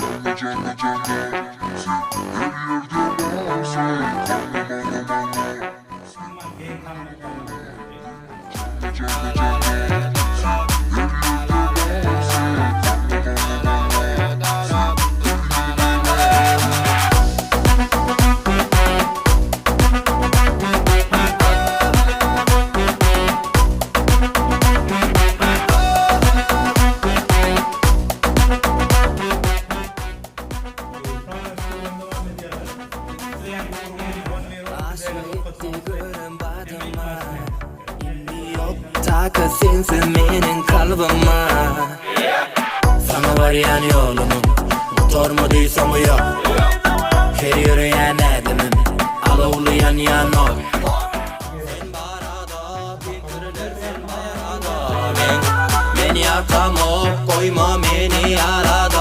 Canlı canlı canlı her yerde varsa canlı canlı Takatin senin kalbime. Sana var yani yolumun motor mu değilse mu yok. Her yürüyen edimim alovlayan yanok. Sen barada bitirirsin barada. Ben yakamok koyma beni arada.